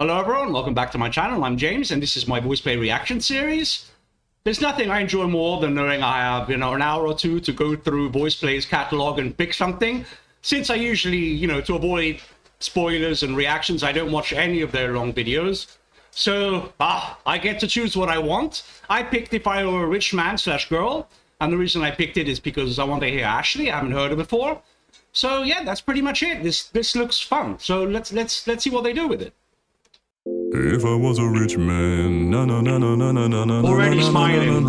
Hello everyone, welcome back to my channel. I'm James and this is my Voiceplay reaction series. There's nothing I enjoy more than knowing I have, an hour or two to go through Voiceplay's catalog and pick something. Since I usually, to avoid spoilers and reactions, I don't watch any of their long videos. So, I get to choose what I want. I picked If I Were a Rich Man / Girl, and the reason I picked it is because I want to hear Ashley. I haven't heard her before. So yeah, that's pretty much it. This looks fun. So let's see what they do with it. If I was a rich man, na na na na na na na na. Already smiling.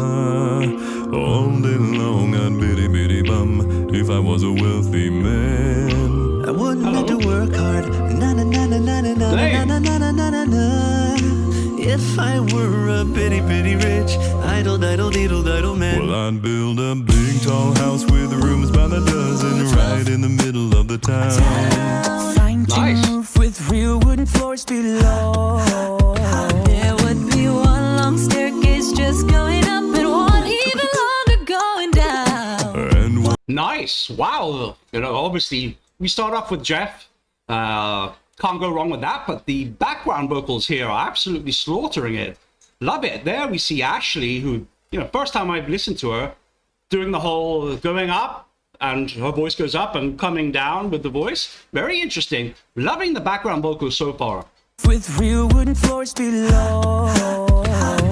All day long I'd bitty bitty bum. If I was a wealthy man, I wouldn't have to work hard. Na na na na na na na na na na na na. If I were a bitty bitty rich, idle diddle man. Well, I'd build a big tall house with rooms by the dozen, right in the middle of the town. Nice. Roof with real wooden floors below. There would be one long staircase just going up and one even longer going down. Nice. Wow. Obviously we start off with Jeff. Can't go wrong with that, but the background vocals here are absolutely slaughtering it. Love it. There we see Ashley, who, first time I've listened to her, doing the whole going up, and her voice goes up and coming down with the voice. Very interesting. Loving the background vocals so far. With real wooden floors below.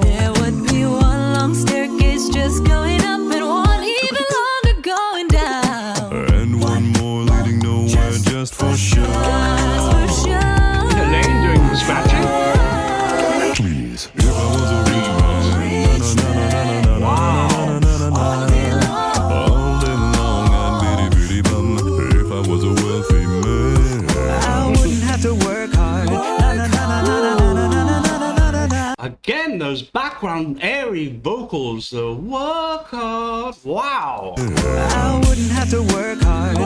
There would be one long staircase just going up and one even longer going down. And one more leading nowhere just for sure. Elaine doing the scratching. Please, if I was a rich man, na na na na na na na na na. All day long I'd bitty bitty bum. If I was a wealthy man, I wouldn't have to work hard. Again, those background airy vocals, the work hard. Wow. I wouldn't have to work hard.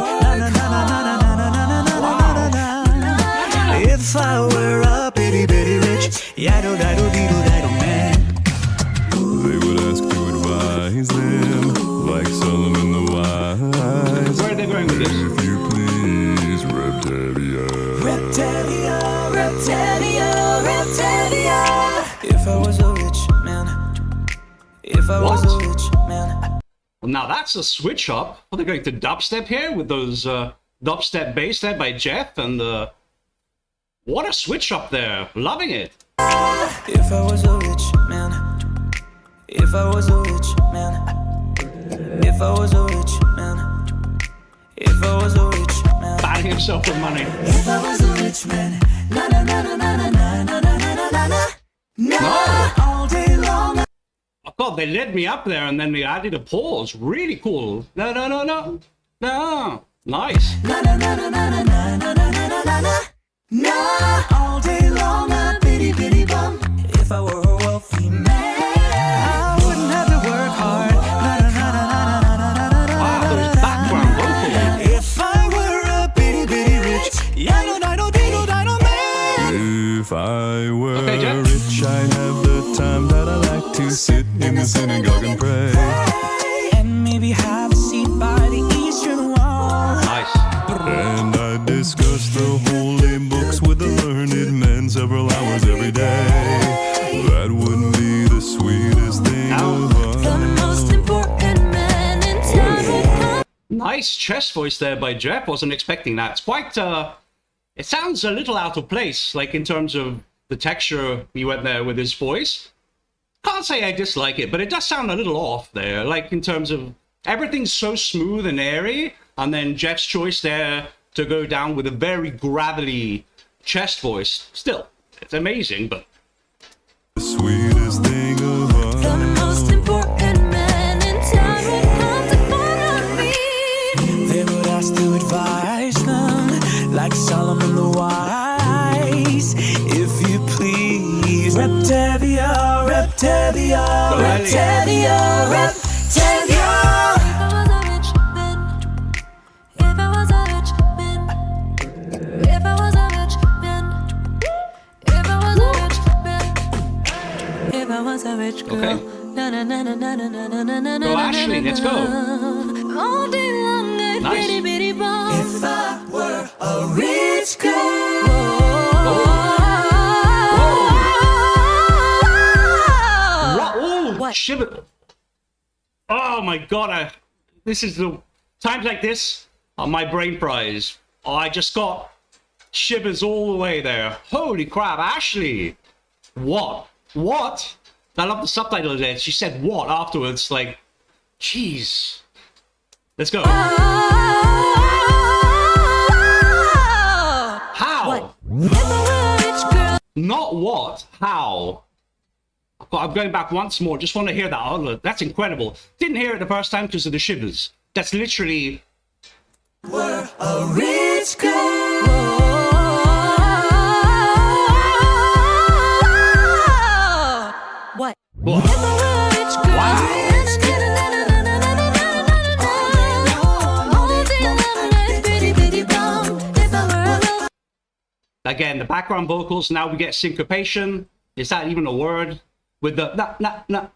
If I were a bitty bitty rich, yaddle daddle deedle daddle man. they would ask to advise them, like Solomon the Wise. Where are they going with this? If you please, Reptalia. Reptalia, Reptalia, Reptalia. If I was a rich man, if I was a rich man. Well, now that's a switch up. Are they going to dubstep here with those dubstep bass there by Jeff and the... What a switch up there. Loving it. If I was a rich man, if I was a rich man, if I was a rich man, if I was a rich man, Batting himself with money. if I was a rich man, na na na na na na na na na na na na, all day long. Oh God, they led me up there and then they added a pause. Really cool. No, no, no, no. No. Nice. Na na na na na na na na na na na na. Nah, all day long, a bitty bitty bum. If I were a wealthy man, I wouldn't have to work hard. Na na na na na na na na na. Wow, those background vocals. If I were a bitty bitty rich, yaddle daddle deedle daddle man. If I were Okay, Jeff. rich, I'd have the time that I like to sit in the synagogue and pray. And maybe have a seat by the eastern wall. Nice. And I'd discuss the holy books with the learned men several hours every day. That would be the sweetest thing of The all. most important man in town. Nice chest voice there by Jeff. Wasn't expecting that. It's quite, it sounds a little out of place, like in terms of the texture he went there with his voice. Can't say I dislike it, but it does sound a little off there, like in terms of everything's so smooth and airy, and then Jeff's choice there to go down with a very gravelly chest voice. Still, it's amazing, but... The sweetest thing of all. The most important man in town would come to follow me. They would ask to advise them, like Solomon the Wise. If you please, Reptalia, Reptalia, Reptalia, Reptalia. If I was a rich man, if I was a rich man, if I was a rich man, if I was a rich girl. Okay. Na na na na na na na na na na. Go, Ashley, let's go. All day long, a Nice. bitty bitty bum. If I were a rich girl. shiver. Oh my god, this is the times like this are my brain fries. Oh, I just got shivers all the way there. Holy crap, Ashley. What? What? I love the subtitle there. She said what afterwards, like, jeez. Let's go. How? Not what, how? I'm going back once more. Just want to hear that. Oh, that's incredible. Didn't hear it the first time because of the shivers. That's literally... We're a rich girl. What? Wow. Again, the background vocals, now we get syncopation. Is that even a word? With the na na na.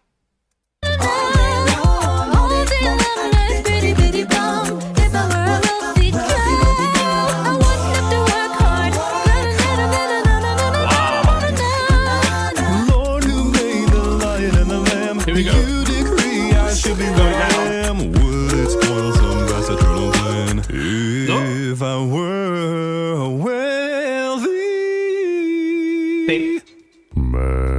Lord, who made the lion and the lamb? Here we go. You decree I should be lamb. Would it spoil some vast eternal plan? If I were wealthy man.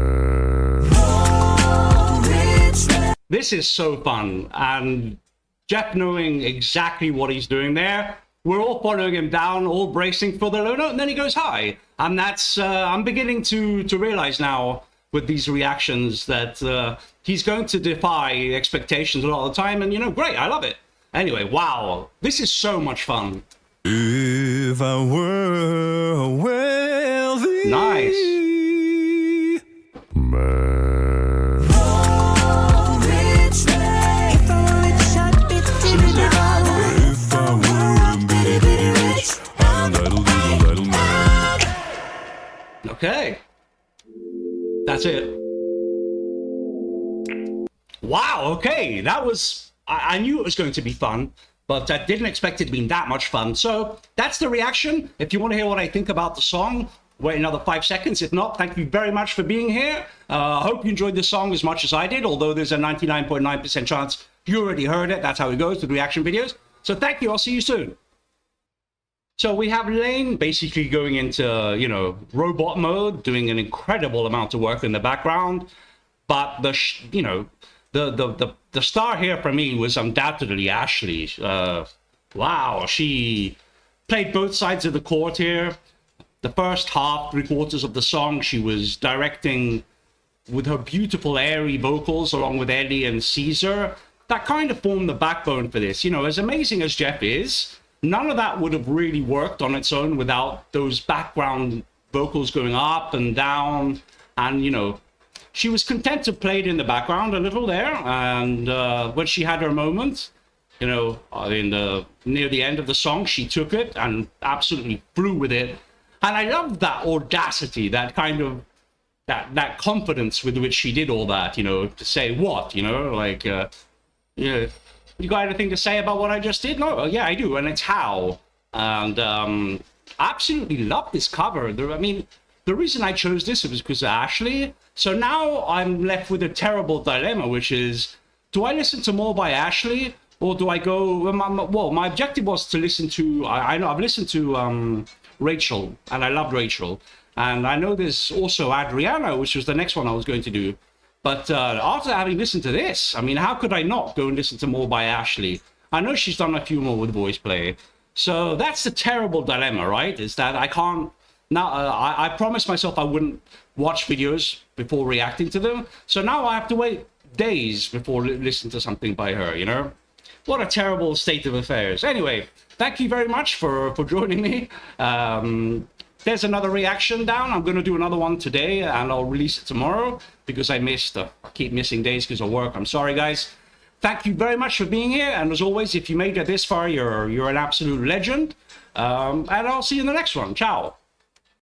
This is so fun, and Jeff knowing exactly what he's doing there. We're all following him down, all bracing for the low note, and then he goes high. And that's, I'm beginning to realize now with these reactions that he's going to defy expectations a lot of the time, and you know, great, I love it. Anyway, wow, this is so much fun. If I were wealthy Nice. man. If I were a bitty bitty rich, I'm little man. Okay. That's it. Wow, okay. That was... I knew it was going to be fun, but I didn't expect it to be that much fun. So that's the reaction. If you want to hear what I think about the song, wait another 5 seconds. If not, thank you very much for being here. I hope you enjoyed this song as much as I did, although there's a 99.9% chance you already heard it. That's how it goes with reaction videos. So thank you. I'll see you soon. So we have Lane basically going into, you know, robot mode, doing an incredible amount of work in the background. But the star here for me was undoubtedly Ashley. Wow, she played both sides of the court here. The first half, 3/4 of the song, she was directing with her beautiful airy vocals along with Ellie and Caesar. That kind of formed the backbone for this. You know, as amazing as Jeff is, none of that would have really worked on its own without those background vocals going up and down. And, you know, she was content to play it in the background a little there. And when she had her moment, you know, near the end of the song, she took it and absolutely flew with it. And I love that audacity, that kind of, that confidence with which she did all that, you know, to say what, you know, like, yeah, you got anything to say about what I just did? No, yeah, I do, and it's how. And I absolutely love this cover. I mean, the reason I chose this was because of Ashley. So now I'm left with a terrible dilemma, which is, do I listen to more by Ashley, or do I go? Well, my objective was to listen to. I know I've listened to Rachel, and I loved Rachel, and I know there's also Adriana, which was the next one I was going to do. But after having listened to this, I mean, how could I not go and listen to more by Ashley? I know she's done a few more with Voiceplay. So that's the terrible dilemma, right? Is that I can't... Now, I promised myself I wouldn't watch videos before reacting to them. So now I have to wait days before listening to something by her, you know? What a terrible state of affairs. Anyway, thank you very much for joining me. There's another reaction down. I'm going to do another one today, and I'll release it tomorrow because I keep missing days because of work. I'm sorry, guys. Thank you very much for being here. And as always, if you made it this far, you're an absolute legend. And I'll see you in the next one. Ciao.